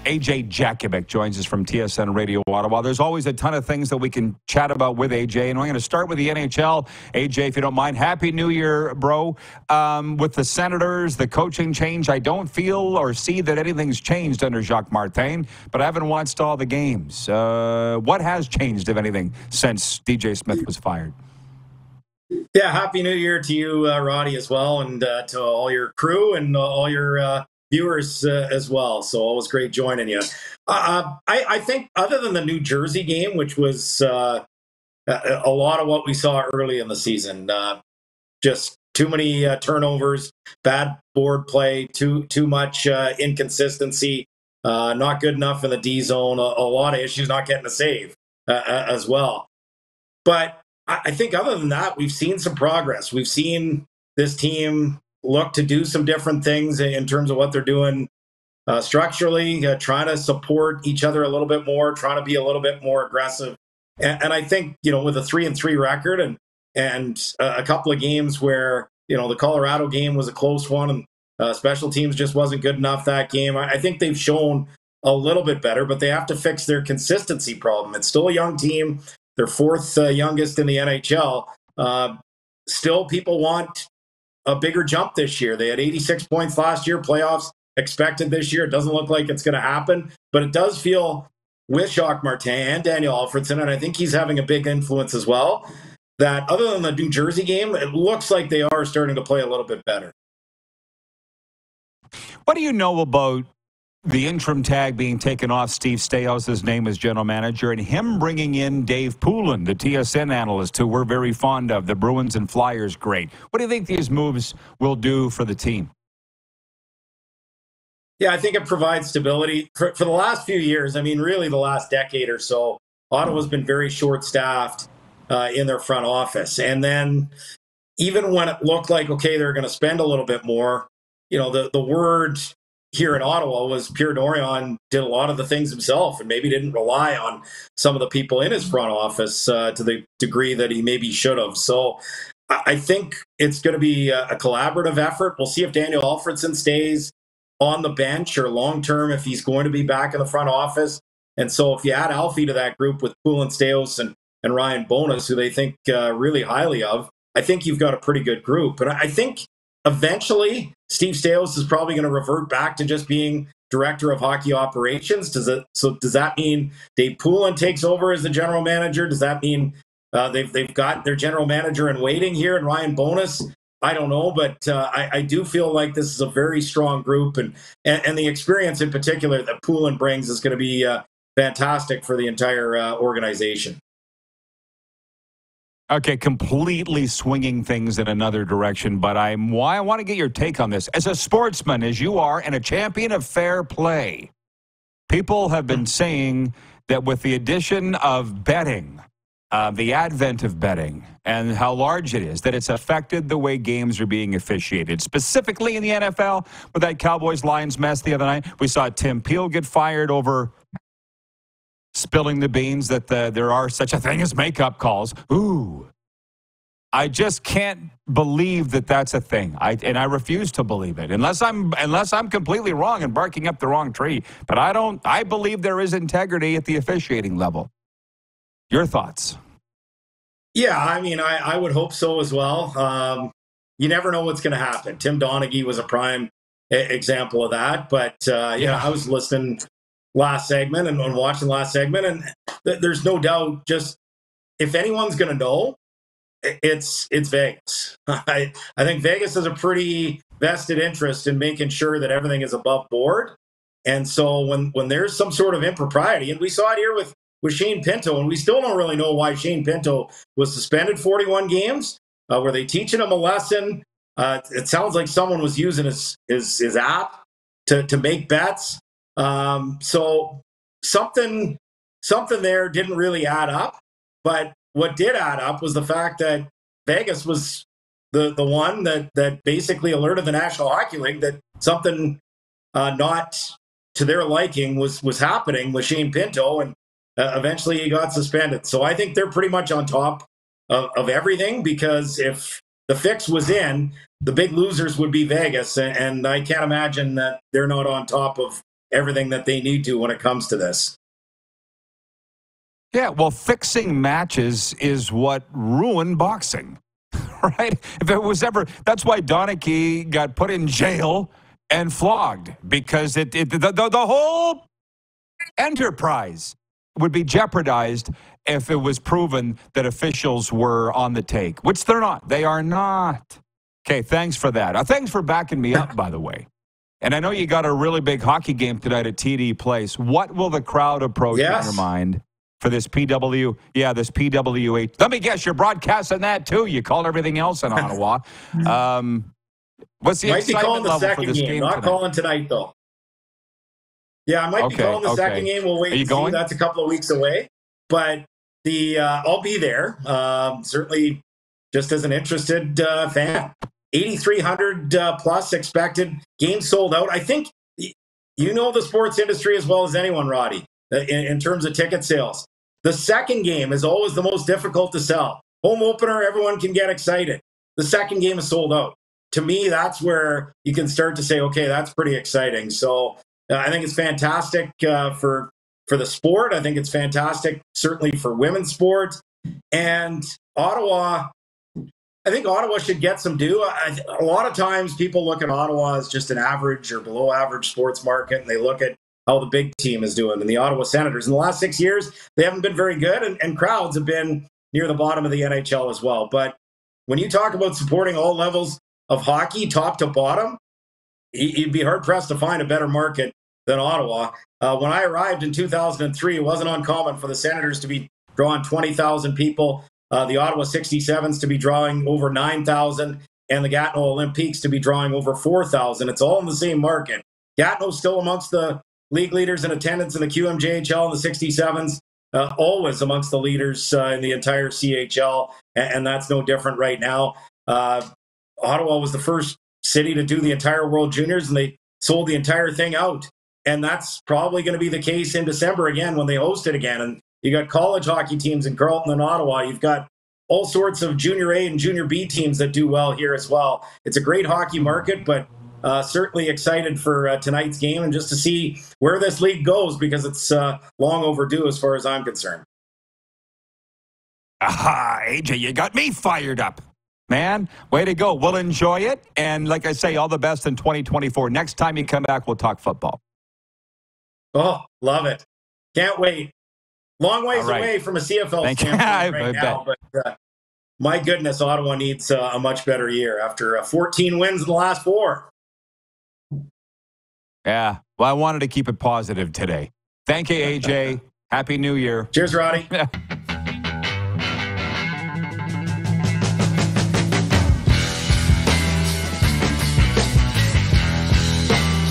AJ Jakubec joins us from TSN Radio Ottawa. There's always a ton of things that we can chat about with AJ, and I'm going to start with the NHL. AJ, if you don't mind, Happy New Year, bro. With the Senators, the coaching change, I don't feel or see that anything's changed under Jacques Martin, but I haven't watched all the games. What has changed, if anything, since DJ Smith was fired? Yeah, Happy New Year to you, Roddy, as well, and to all your crew and all your viewers as well. So always great joining you. I think other than the New Jersey game, which was a lot of what we saw early in the season, just too many turnovers, bad board play, too much inconsistency, not good enough in the D zone, a lot of issues, not getting a save as well. But I think other than that, we've seen some progress. We've seen this team look to do some different things in terms of what they're doing structurally, trying to support each other a little bit more, trying to be a little bit more aggressive. And I think, with a 3-3 record and a couple of games where, the Colorado game was a close one and special teams just wasn't good enough that game. I think they've shown a little bit better, but they have to fix their consistency problem. It's still a young team. They're fourth youngest in the NHL. Still, people want a bigger jump this year. They had 86 points last year, playoffs expected this year. It doesn't look like it's going to happen, but it does feel with Jacques Martin and Daniel Alfredsson, and I think he's having a big influence as well, that other than the New Jersey game, it looks like they are starting to play a little bit better. What do you know about the interim tag being taken off Steve Staios' name as general manager and him bringing in Dave Poulin, the TSN analyst, who we're very fond of, the Bruins and Flyers great? What do you think these moves will do for the team? Yeah, I think it provides stability. For the last few years, really the last decade or so, Ottawa's been very short-staffed in their front office. And then even when it looked like, okay, they're going to spend a little bit more, the word here in Ottawa was Pierre Dorion did a lot of the things himself and maybe didn't rely on some of the people in his front office to the degree that he maybe should have. So I think it's going to be a collaborative effort. We'll see if Daniel Alfredsson stays on the bench or long-term, if he's going to be back in the front office. And so if you add Alfie to that group with Poulin, Staios and Ryan Bowness, who they think really highly of, I think you've got a pretty good group. And I think eventually, Steve Staios is probably going to revert back to just being director of hockey operations. Does that mean Dave Poulin takes over as the general manager? Does that mean they've got their general manager in waiting here and Ryan Bowness? I don't know, but I do feel like this is a very strong group, and the experience in particular that Poulin brings is going to be fantastic for the entire organization. Okay, completely swinging things in another direction, but I want to get your take on this. As a sportsman, as you are, and a champion of fair play, people have been saying that with the addition of betting, the advent of betting, and how large it is, that it's affected the way games are being officiated, specifically in the NFL with that Cowboys-Lions mess the other night. We saw Tim Peel get fired over spilling the beans that there are such a thing as makeup calls. Ooh. I just can't believe that that's a thing. I refuse to believe it unless I'm completely wrong and barking up the wrong tree. But I believe there is integrity at the officiating level. Your thoughts? Yeah, I would hope so as well. You never know what's going to happen. Tim Donaghy was a prime example of that. But I was listening last segment and watching last segment, and there's no doubt, just if anyone's going to know, it's Vegas. I think Vegas has a pretty vested interest in making sure that everything is above board. And so when there's some sort of impropriety, and we saw it here with Shane Pinto, and we still don't really know why Shane Pinto was suspended 41 games. Were they teaching him a lesson? It sounds like someone was using his app to make bets. So something there didn't really add up, but what did add up was the fact that Vegas was the one that basically alerted the National Hockey League that something not to their liking was happening with Shane Pinto, and eventually he got suspended. So I think they're pretty much on top of everything, because if the fix was in, the big losers would be Vegas, and I can't imagine that they're not on top of everything that they need to when it comes to this. Yeah, well, fixing matches is what ruined boxing, right? If it was ever, that's why Donaghy got put in jail and flogged, because the whole enterprise would be jeopardized if it was proven that officials were on the take, which they're not. They are not. Okay, thanks for that. Thanks for backing me up, by the way. And I know you got a really big hockey game tonight at TD Place. What will the crowd approach in your mind for this PW? Yeah, this PWH. Let me guess, you're broadcasting that too. You call everything else in Ottawa. What's the might be calling excitement the level second for this game not tonight? calling tonight, though. Yeah, I might be calling the second game. We'll wait and see. That's a couple of weeks away. But I'll be there. Certainly, just as an interested fan. 8,300 plus expected. Game sold out. I think you know the sports industry as well as anyone, Roddy, in terms of ticket sales. The second game is always the most difficult to sell. Home opener, everyone can get excited. The second game is sold out. To me, that's where you can start to say, okay, that's pretty exciting. So I think it's fantastic for the sport. I think it's fantastic, certainly for women's sports. And Ottawa, I think Ottawa should get some due. A lot of times people look at Ottawa as just an average or below average sports market, and they look at how the big team is doing. And the Ottawa Senators, in the last 6 years, they haven't been very good, and crowds have been near the bottom of the NHL as well. But when you talk about supporting all levels of hockey, top to bottom, you'd be hard-pressed to find a better market than Ottawa. When I arrived in 2003, it wasn't uncommon for the Senators to be drawing 20,000 people, the Ottawa 67s to be drawing over 9,000, and the Gatineau Olympiques to be drawing over 4,000. It's all in the same market. Gatineau's still amongst the league leaders in attendance in the QMJHL and the 67s, always amongst the leaders in the entire CHL, and that's no different right now. Ottawa was the first city to do the entire World Juniors, and they sold the entire thing out. And that's probably going to be the case in December again when they host it again. And you got college hockey teams in Carleton and Ottawa. You've got all sorts of Junior A and Junior B teams that do well here as well. It's a great hockey market, but certainly excited for tonight's game and just to see where this league goes, because it's long overdue as far as I'm concerned. Aha, AJ, you got me fired up. Man, way to go. We'll enjoy it. And like I say, all the best in 2024. Next time you come back, we'll talk football. Oh, love it. Can't wait. Long ways away from a CFL standpoint right now. But my goodness, Ottawa needs a much better year after 14 wins in the last 4. Yeah, well, I wanted to keep it positive today. Thank you, AJ. Happy New Year. Cheers, Roddy.